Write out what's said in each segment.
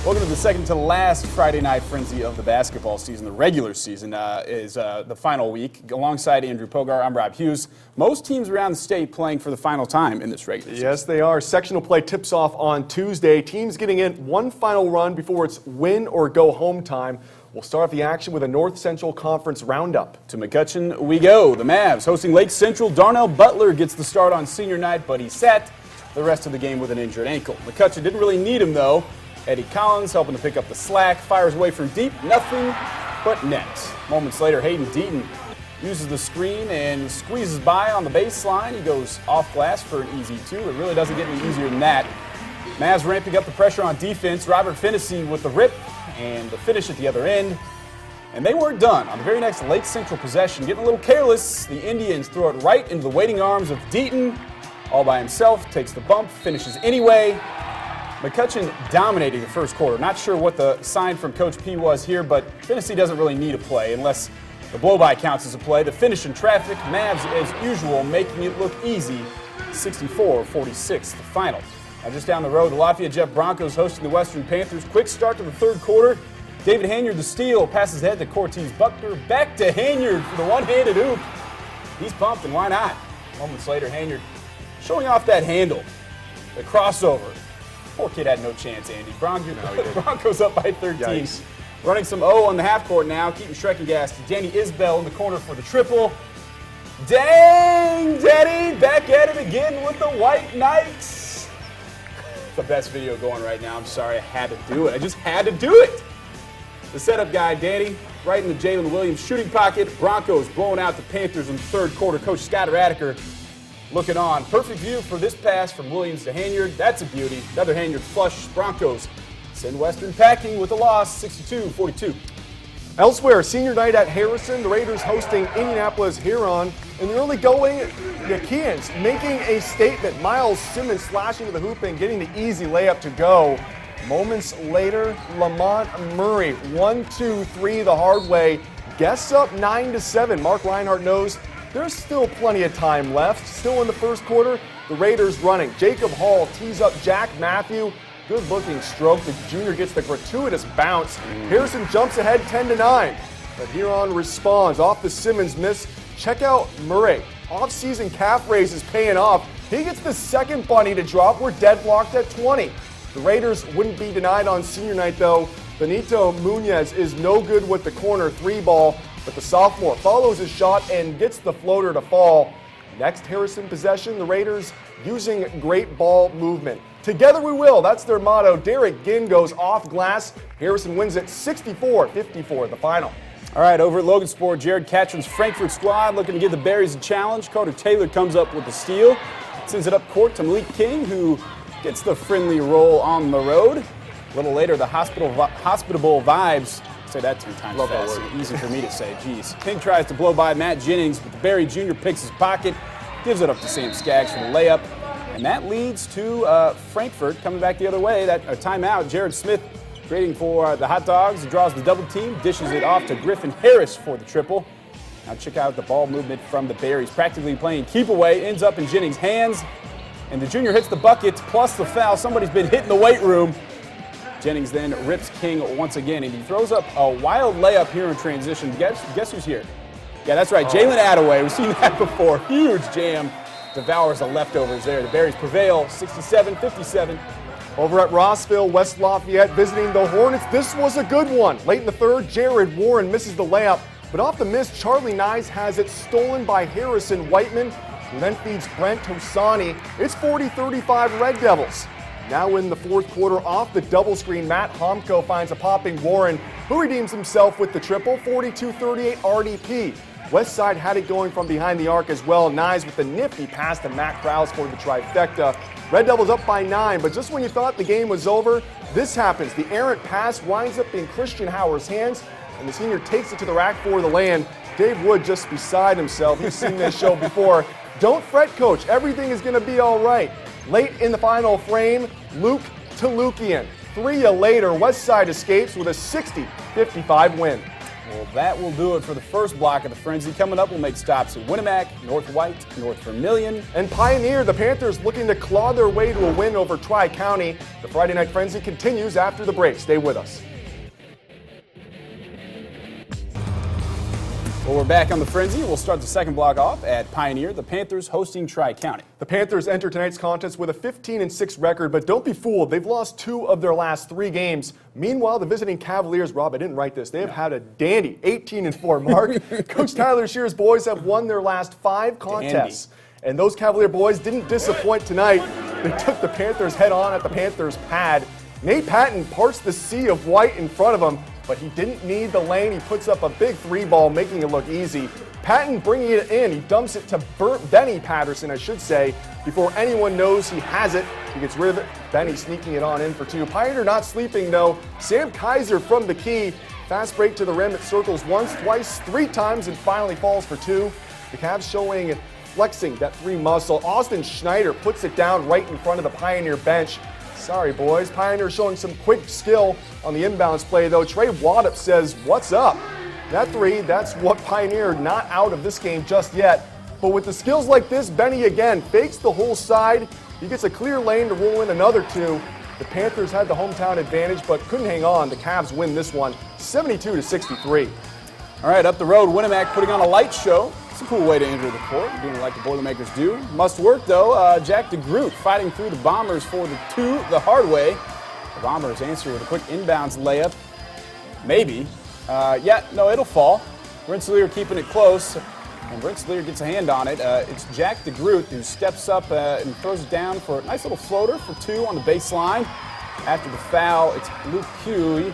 Welcome to the second to last Friday night frenzy of the basketball season. The regular season is the final week. Alongside Andrew Pogar, I'm Rob Hughes. Most teams around the state playing for the final time in this regular season. Yes, they are. Sectional play tips off on Tuesday. Teams getting in one final run before it's win or go home time. We'll start off the action with a North Central Conference roundup. To McCutcheon we go. The Mavs hosting Lake Central. Darnell Butler gets the start on senior night, but he sat the rest of the game with an injured ankle. McCutcheon didn't really need him, though. Eddie Collins helping to pick up the slack, fires away from deep, nothing but net. Moments later, Hayden Deaton uses the screen and squeezes by on the baseline. He goes off glass for an easy two. It really doesn't get any easier than that. Mavs ramping up the pressure on defense. Robert Finnessy with the rip and the finish at the other end. And they weren't done. On the very next Lake Central possession, getting a little careless, the Indians throw it right into the waiting arms of Deaton. All by himself, takes the bump, finishes anyway. McCutcheon dominating the first quarter. Not sure what the sign from Coach P was here, but Finnessy doesn't really need a play unless the blow-by counts as a play. The finish in traffic, Mavs as usual making it look easy. 64-46 the final. Now just down the road, the Lafayette Jeff Broncos hosting the Western Panthers. Quick start to the third quarter. David Hanyard the steal, passes ahead to Cortez Buckner. Back to Hanyard for the one-handed hoop. He's pumped, and why not? Moments later, Hanyard showing off that handle. The crossover. Poor kid had no chance, Andy. Broncos up by 13. Yikes. Running some O on the half court now. Keeping Schreckengas to Danny Isbell in the corner for the triple. Dang, Danny, back at it again with the White Knights. The best video going right now. I'm sorry, I had to do it. I just had to do it. The setup guy, Danny, right in the Jalen Williams shooting pocket. Broncos blowing out the Panthers in the third quarter. Coach Scott Radiker looking on. Perfect view for this pass from Williams to Hanyard. That's a beauty. Another Hanyard flush. Broncos send Western packing with a loss, 62-42. Elsewhere, senior night at Harrison. The Raiders hosting Indianapolis Huron. In the early going, the Keans making a statement. Miles Simmons slashing to the hoop and getting the easy layup to go. Moments later, Lamont Murray, 1-2-3 the hard way. Guests up 9-7. Mark Reinhardt knows there's still plenty of time left. Still in the first quarter, the Raiders running. Jacob Hall tees up Jack Matthew. Good-looking stroke. The junior gets the gratuitous bounce. Harrison jumps ahead 10-9. But Huron responds off the Simmons miss. Check out Murray. Off-season calf raise is paying off. He gets the second bunny to drop. We're deadlocked at 20. The Raiders wouldn't be denied on senior night, though. Benito Munoz is no good with the corner three ball. But the sophomore follows his shot and gets the floater to fall. Next Harrison possession, the Raiders using great ball movement. Together we will, that's their motto. Derek Ginn goes off glass. Harrison wins it 64-54 the final. All right, over at Logansport, Jared Catron's Frankfurt squad looking to give the Berries a challenge. Carter Taylor comes up with the steal. Sends it up court to Malik King, who gets the friendly roll on the road. A little later, the hospitable vibes. Say that 10 times Love fast. that word. Easy for me to say. Jeez. King tries to blow by Matt Jennings, but the Berry Jr. picks his pocket, gives it up to Sam Skaggs for the layup, and that leads to Frankfurt coming back the other way. That timeout. Jared Smith creating for the Hot Dogs. He draws the double team, dishes it off to Griffin Harris for the triple. Now check out the ball movement from the Berries. Practically playing keep away, ends up in Jennings' hands, and the junior hits the bucket plus the foul. Somebody's been hit in the weight room. Jennings then rips King once again, and he throws up a wild layup here in transition. Guess who's here? Yeah, that's right, Jalen Attaway. We've seen that before. Huge jam. Devours the leftovers there. The Berries prevail, 67-57. Over at Rossville, West Lafayette visiting the Hornets. This was a good one. Late in the third, Jared Warren misses the layup, but off the miss, Charlie Nyes has it stolen by Harrison Whiteman, who then feeds Brent Tosani. It's 40-35 Red Devils. Now in the fourth quarter, off the double screen, Matt Homko finds a popping Warren, who redeems himself with the triple, 42-38 RDP. Westside had it going from behind the arc as well. Nyes with the nifty pass to Matt Krause for the trifecta. Red Devils up by 9, but just when you thought the game was over, this happens. The errant pass winds up in Christian Hauer's hands, and the senior takes it to the rack for the land. Dave Wood just beside himself. He's seen this show before. Don't fret, coach. Everything is going to be all right. Late in the final frame, Luke Tolukian. 3 later, Westside escapes with a 60-55 win. Well, that will do it for the first block of the Frenzy. Coming up, we'll make stops at Winnemac, North White, North Vermilion. And Pioneer, the Panthers looking to claw their way to a win over Tri-County. The Friday Night Frenzy continues after the break. Stay with us. Well, we're back on the Frenzy. We'll start the second block off at Pioneer, the Panthers hosting Tri-County. The Panthers enter tonight's contest with a 15-6 record, but don't be fooled. They've lost 2 of their last 3 games. Meanwhile, the visiting Cavaliers, Rob, I didn't write this, they have had a dandy 18-4 mark. Coach Tyler Shear's boys have won their last 5 contests. And those Cavalier boys didn't disappoint tonight. They took the Panthers head on at the Panthers pad. Nate Patton parts the sea of white in front of him, but he didn't need the lane. He puts up a big 3-ball, making it look easy. Patton bringing it in. He dumps it to Benny Patterson, I should say, before anyone knows he has it. He gets rid of it. Benny sneaking it on in for 2. Pioneer not sleeping, though. Sam Kaiser from the key. Fast break to the rim. It circles once, twice, 3 times, and finally falls for 2. The Cavs showing flexing that 3 muscle. Austin Schneider puts it down right in front of the Pioneer bench. Sorry, boys. Pioneer showing some quick skill on the inbounds play, though. Trey Waddup says, "What's up?" That 3, that's what Pioneer not out of this game just yet. But with the skills like this, Benny again fakes the whole side. He gets a clear lane to roll in another 2. The Panthers had the hometown advantage, but couldn't hang on. The Cavs win this one, 72-63. All right, up the road, Winnemac putting on a light show. It's a cool way to enter the court, doing it like the Boilermakers do. Must work, though. Jack DeGroot fighting through the Bombers for the 2 the hard way. The Bombers answer with a quick inbounds layup. Maybe. No, it'll fall. Rensselaer keeping it close, and Rensselaer gets a hand on it. It's Jack DeGroot who steps up and throws it down for a nice little floater for 2 on the baseline. After the foul, it's Luke Huey.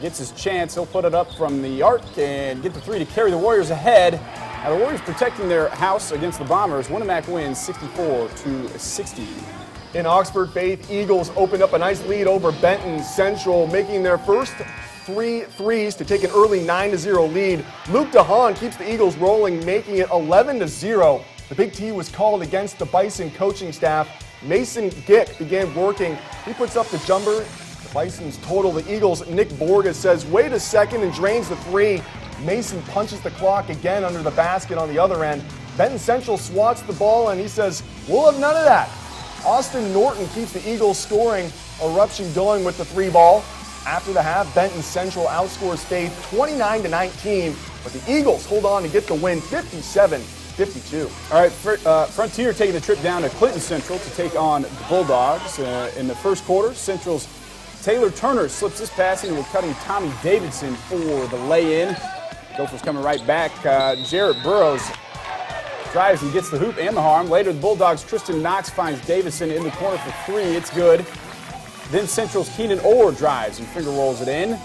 Gets his chance. He'll put it up from the arc and get the 3 to carry the Warriors ahead. Now the Warriors protecting their house against the Bombers. Winnemac wins 64-60. In Oxford, Faith Eagles opened up a nice lead over Benton Central, making their first 3 threes to take an early 9-0 lead. Luke DeHaan keeps the Eagles rolling, making it 11-0. The Big T was called against the Bison coaching staff. Mason Gick began working. He puts up the jumper. The Bison's total. The Eagles' Nick Borges says, "Wait a second," and drains the 3. Mason punches the clock again under the basket on the other end. Benton Central swats the ball, and he says, "We'll have none of that." Austin Norton keeps the Eagles scoring eruption going with the 3-ball. After the half, Benton Central outscores Faith 29-19, but the Eagles hold on to get the win 57-52. All right, Frontier taking the trip down to Clinton Central to take on the Bulldogs. In the first quarter, Central's Taylor Turner slips his pass into a cutting Tommy Davidson for the lay-in. Gophers coming right back. Jarrett Burrows drives and gets the hoop and the harm. Later, the Bulldogs' Tristan Knox finds Davison in the corner for 3. It's good. Then Central's Keenan Orr drives and finger rolls it in.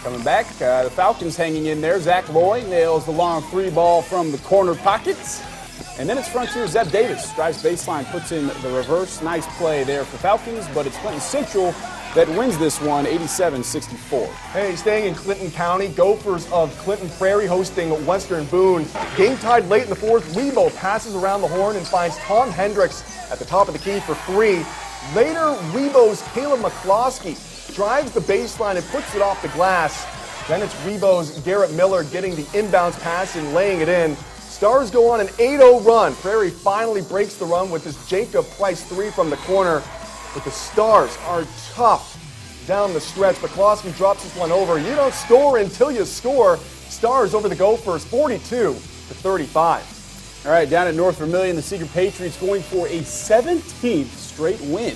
Coming back, the Falcons hanging in there. Zach Loy nails the long 3-ball from the corner pockets. And then it's Frontier Zeb Davis. Drives baseline, puts in the reverse. Nice play there for Falcons, but it's Clinton Central that wins this one 87-64. Hey, staying in Clinton County, Gophers of Clinton Prairie hosting Western Boone. Game tied late in the 4th. Webo passes around the horn and finds Tom Hendricks at the top of the key for 3. Later, Webo's Caleb McCloskey drives the baseline and puts it off the glass. Then it's Webo's Garrett Miller getting the inbounds pass and laying it in. Stars go on an 8-0 run. Prairie finally breaks the run with this Jacob Price 3 from the corner. But the Stars are tough down the stretch. McCloskey drops this one over. You don't score until you score. Stars over the Gophers 42-35. All right, down at North Vermilion, the Seeger Patriots going for a 17th straight win.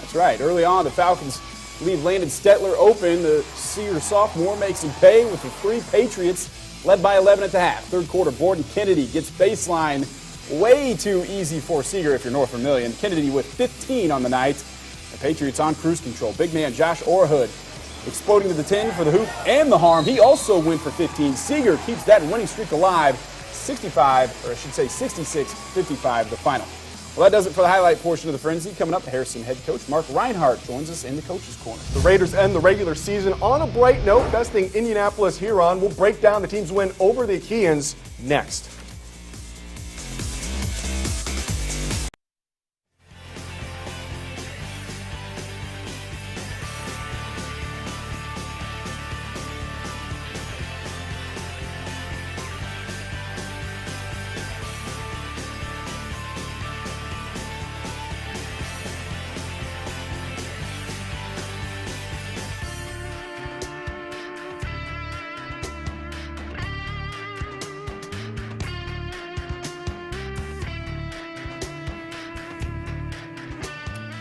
That's right. Early on, the Falcons leave Landon Stetler open. The Seeger sophomore makes him pay with the 3. Patriots led by 11 at the half. Third quarter, Borden Kennedy gets baseline. Way too easy for Seeger if you're North Vermilion. Kennedy with 15 on the night. The Patriots on cruise control. Big man Josh Orhood exploding to the 10 for the hoop and the harm. He also went for 15. Seeger keeps that winning streak alive. 66-55 the final. Well, that does it for the highlight portion of the Frenzy. Coming up, Harrison head coach Mark Reinhardt joins us in the coach's corner. The Raiders end the regular season on a bright note, besting Indianapolis Huron. We'll break down the team's win over the Achaeans next.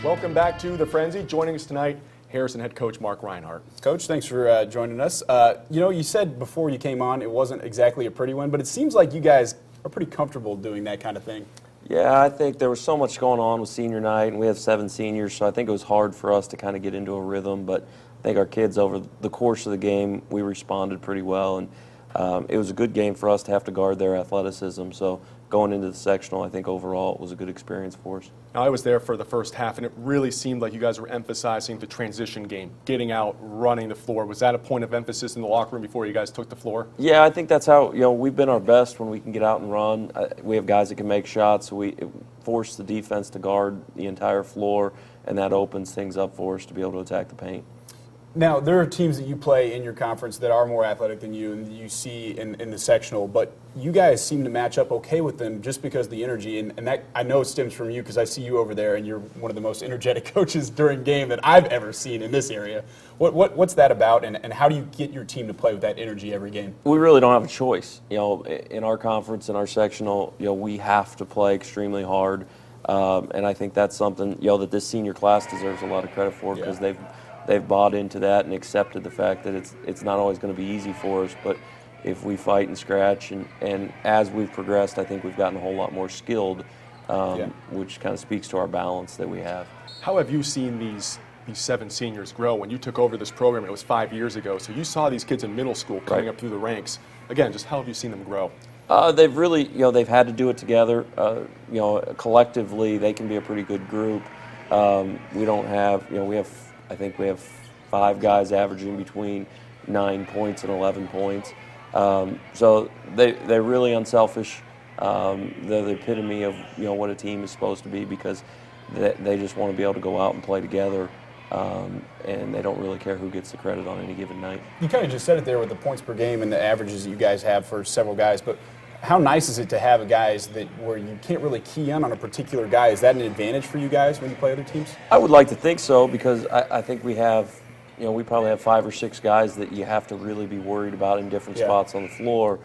Welcome back to The Frenzy. Joining us tonight, Harrison head coach Mark Reinhardt. Coach, thanks for joining us. You said before you came on it wasn't exactly a pretty one, but it seems like you guys are pretty comfortable doing that kind of thing. Yeah, I think there was so much going on with senior night, and we have 7 seniors, so I think it was hard for us to kind of get into a rhythm, but I think our kids over the course of the game, we responded pretty well, and it was a good game for us to have to guard their athleticism, so going into the sectional, I think overall it was a good experience for us. Now, I was there for the first half, and it really seemed like you guys were emphasizing the transition game, getting out, running the floor. Was that a point of emphasis in the locker room before you guys took the floor? Yeah, I think that's how, we've been our best when we can get out and run. We have guys that can make shots, so we force the defense to guard the entire floor, and that opens things up for us to be able to attack the paint. Now, there are teams that you play in your conference that are more athletic than you and that you see in the sectional, but you guys seem to match up okay with them just because of the energy, and that I know stems from you because I see you over there and you're one of the most energetic coaches during game that I've ever seen in this area. What's that about, and how do you get your team to play with that energy every game? We really don't have a choice. In our conference, in our sectional, we have to play extremely hard, and I think that's something, that this senior class deserves a lot of credit for because they've bought into that and accepted the fact that it's not always going to be easy for us, but if we fight and scratch and as we've progressed, I think we've gotten a whole lot more skilled, which kind of speaks to our balance that we have. How have you seen these 7 seniors grow? When you took over this program, it was 5 years ago, so you saw these kids in middle school coming up through the ranks. Again, just how have you seen them grow? They've really, they've had to do it together. Collectively, they can be a pretty good group. We don't have, I think we have 5 guys averaging between 9 points and 11 points. So they're really unselfish. They're the epitome of what a team is supposed to be because they just want to be able to go out and play together, and they don't really care who gets the credit on any given night. You kind of just said it there with the points per game and the averages that you guys have for several guys, but how nice is it to have guys where you can't really key in on a particular guy? Is that an advantage for you guys when you play other teams? I would like to think so because I think we have, we probably have 5 or 6 guys that you have to really be worried about in different spots on the floor.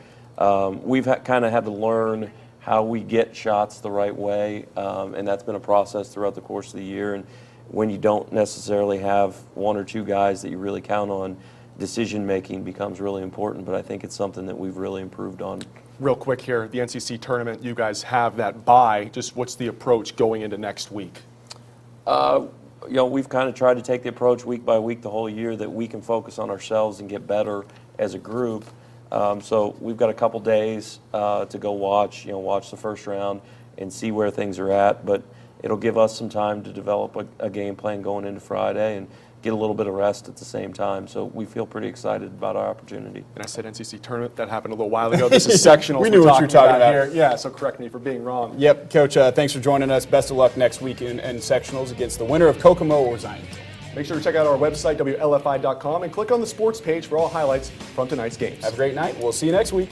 We've kind of had to learn how we get shots the right way, and that's been a process throughout the course of the year. And when you don't necessarily have 1 or 2 guys that you really count on, decision-making becomes really important, but I think it's something that we've really improved on. Real quick here, the NCC tournament, you guys have that bye. Just what's the approach going into next week? We've kind of tried to take the approach week by week the whole year that we can focus on ourselves and get better as a group. So we've got a couple days to go watch the first round and see where things are at, but it'll give us some time to develop a game plan going into Friday and get a little bit of rest at the same time. So we feel pretty excited about our opportunity. And I said NCC tournament, that happened a little while ago. This is sectionals. We knew what you were talking about here. Yeah, so correct me for being wrong. Yep, Coach, thanks for joining us. Best of luck next week in sectionals against the winner of Kokomo or Zion. Make sure to check out our website, WLFI.com, and click on the sports page for all highlights from tonight's games. Have a great night. We'll see you next week.